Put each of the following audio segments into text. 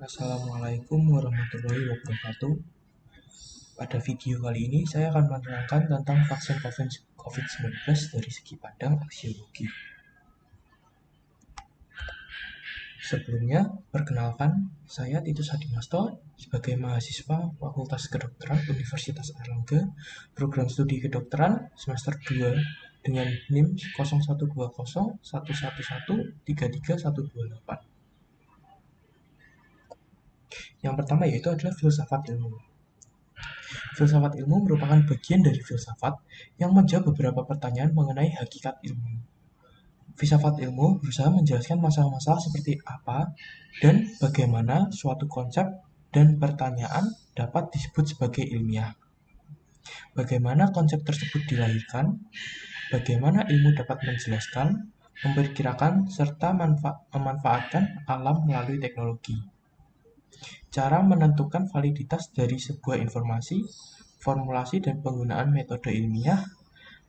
Assalamualaikum warahmatullahi wabarakatuh. Pada video kali ini saya akan menerangkan tentang vaksin COVID-19 dari segi pandang aksiologi. Sebelumnya, perkenalkan, saya Titus Hadimasto sebagai mahasiswa Fakultas Kedokteran Universitas Airlangga, program studi kedokteran semester 2 dengan NIM 012011133128. Yang pertama yaitu adalah filsafat ilmu. Filsafat ilmu merupakan bagian dari filsafat yang menjawab beberapa pertanyaan mengenai hakikat ilmu. Filsafat ilmu berusaha menjelaskan masalah-masalah seperti apa dan bagaimana suatu konsep dan pertanyaan dapat disebut sebagai ilmiah. Bagaimana konsep tersebut dilahirkan, bagaimana ilmu dapat menjelaskan, memperkirakan, serta memanfaatkan alam melalui teknologi. Cara menentukan validitas dari sebuah informasi, formulasi dan penggunaan metode ilmiah,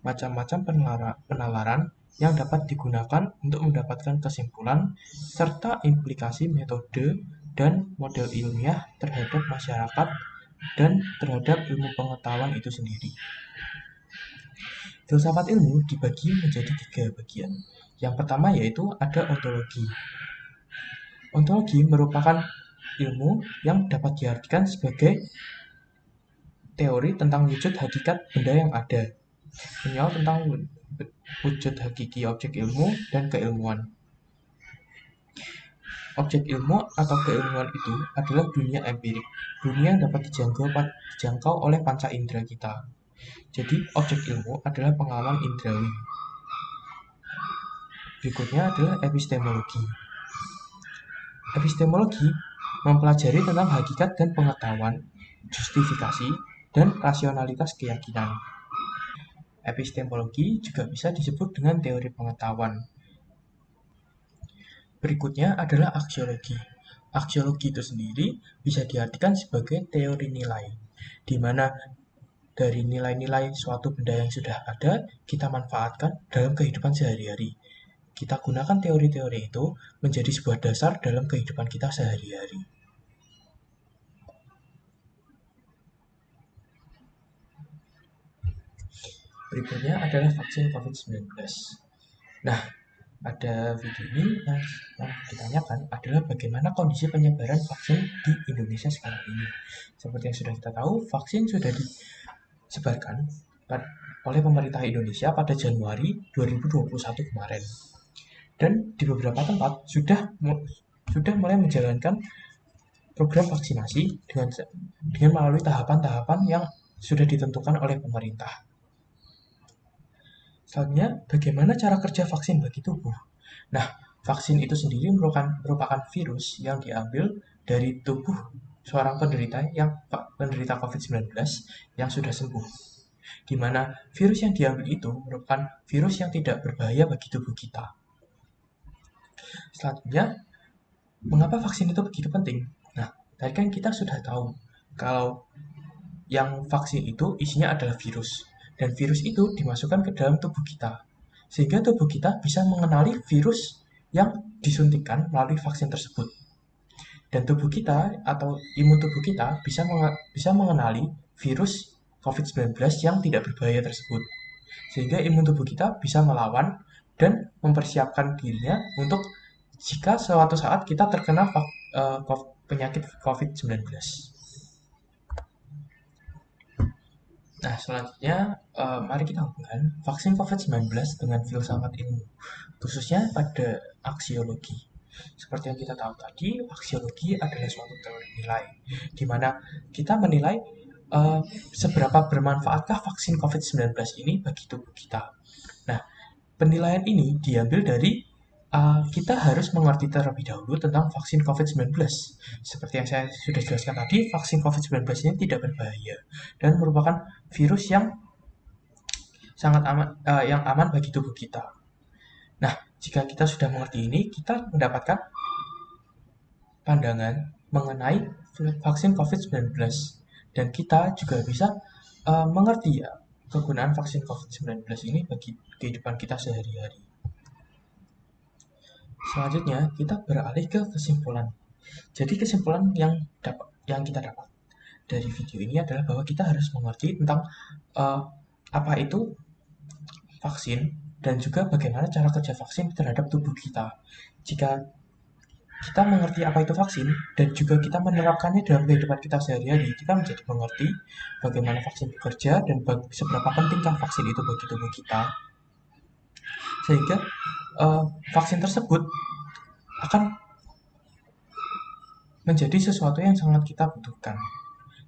macam-macam penalaran yang dapat digunakan untuk mendapatkan kesimpulan, serta implikasi metode dan model ilmiah terhadap masyarakat dan terhadap ilmu pengetahuan itu sendiri. Filsafat ilmu dibagi menjadi 3 bagian. Yang pertama yaitu ada ontologi. Ontologi merupakan ilmu yang dapat diartikan sebagai teori tentang wujud hakikat benda yang ada, menjawab tentang wujud hakiki objek ilmu dan keilmuan. Objek ilmu atau keilmuan itu adalah dunia empirik, dunia yang dapat dijangkau oleh panca indera kita. Jadi, objek ilmu adalah pengalaman indrawi. Berikutnya adalah epistemologi. Epistemologi mempelajari tentang hakikat dan pengetahuan, justifikasi, dan rasionalitas keyakinan. Epistemologi juga bisa disebut dengan teori pengetahuan. Berikutnya adalah aksiologi. Aksiologi itu sendiri bisa diartikan sebagai teori nilai, di mana dari nilai-nilai suatu benda yang sudah ada, kita manfaatkan dalam kehidupan sehari-hari. Kita gunakan teori-teori itu menjadi sebuah dasar dalam kehidupan kita sehari-hari. Berikutnya adalah vaksin COVID-19. Nah, pada video ini yang ditanyakan adalah bagaimana kondisi penyebaran vaksin di Indonesia sekarang ini. Seperti yang sudah kita tahu, vaksin sudah disebarkan oleh pemerintah Indonesia pada Januari 2021 kemarin. Dan di beberapa tempat sudah mulai menjalankan program vaksinasi dengan melalui tahapan-tahapan yang sudah ditentukan oleh pemerintah. Selanjutnya, bagaimana cara kerja vaksin bagi tubuh? Nah, vaksin itu sendiri merupakan virus yang diambil dari tubuh seorang penderita COVID-19 yang sudah sembuh. Di mana virus yang diambil itu merupakan virus yang tidak berbahaya bagi tubuh kita. Selanjutnya, mengapa vaksin itu begitu penting? Nah, tadi kan kita sudah tahu kalau yang vaksin itu isinya adalah virus. Dan virus itu dimasukkan ke dalam tubuh kita. Sehingga tubuh kita bisa mengenali virus yang disuntikkan melalui vaksin tersebut. Dan tubuh kita atau imun tubuh kita bisa mengenali virus COVID-19 yang tidak berbahaya tersebut. Sehingga imun tubuh kita bisa melawan dan mempersiapkan dirinya untuk jika suatu saat kita terkena penyakit COVID-19. Nah, selanjutnya mari kita hubungkan vaksin COVID-19 dengan filsafat ilmu, khususnya pada aksiologi. Seperti yang kita tahu tadi, aksiologi adalah suatu teori nilai, di mana kita menilai seberapa bermanfaatkah vaksin COVID-19 ini bagi tubuh kita. Nah, penilaian ini diambil dari kita harus mengerti terlebih dahulu tentang vaksin COVID-19. Seperti yang saya sudah jelaskan tadi, vaksin COVID-19 ini tidak berbahaya dan merupakan virus yang sangat aman bagi tubuh kita. Nah, jika kita sudah mengerti ini, kita mendapatkan pandangan mengenai vaksin COVID-19 dan kita juga bisa mengerti kegunaan vaksin COVID-19 ini bagi kehidupan kita sehari-hari. Selanjutnya, kita beralih ke kesimpulan. Jadi kesimpulan yang kita dapat dari video ini adalah bahwa kita harus mengerti tentang uh, apa itu vaksin dan juga bagaimana cara kerja vaksin terhadap tubuh kita. Jika kita mengerti apa itu vaksin dan juga kita menerapkannya dalam kehidupan kita sehari-hari, kita menjadi mengerti bagaimana vaksin bekerja dan seberapa pentingkah vaksin itu bagi tubuh kita, sehingga vaksin tersebut akan menjadi sesuatu yang sangat kita butuhkan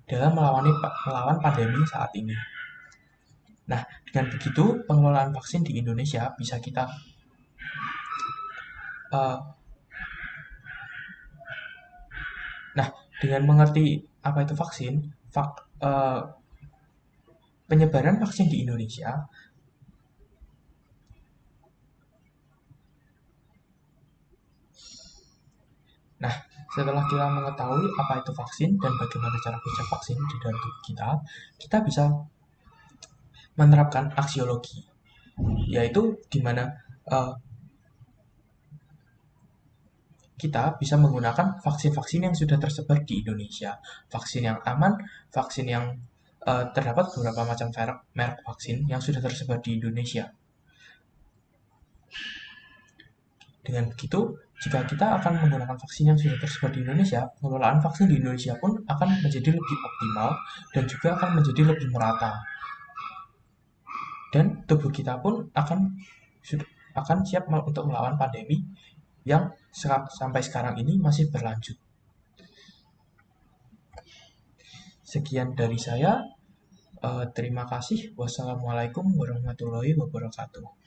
dalam melawan pandemi saat ini. Nah, dengan begitu pengelolaan vaksin di Indonesia bisa kita uh, nah, dengan mengerti apa itu vaksin, penyebaran vaksin di Indonesia. Nah, setelah kita mengetahui apa itu vaksin dan bagaimana cara kerja vaksin di dalam tubuh kita, kita bisa menerapkan aksiologi, yaitu di mana uh, kita bisa menggunakan vaksin-vaksin yang sudah tersebar di Indonesia, vaksin yang aman, vaksin yang terdapat beberapa macam merek vaksin yang sudah tersebar di Indonesia. Dengan begitu, jika kita akan menggunakan vaksin yang sudah tersebar di Indonesia, pengelolaan vaksin di Indonesia pun akan menjadi lebih optimal dan juga akan menjadi lebih merata. Dan tubuh kita pun akan siap untuk melawan pandemi yang sampai sekarang ini masih berlanjut. Sekian dari saya. Terima kasih. Wassalamualaikum warahmatullahi wabarakatuh.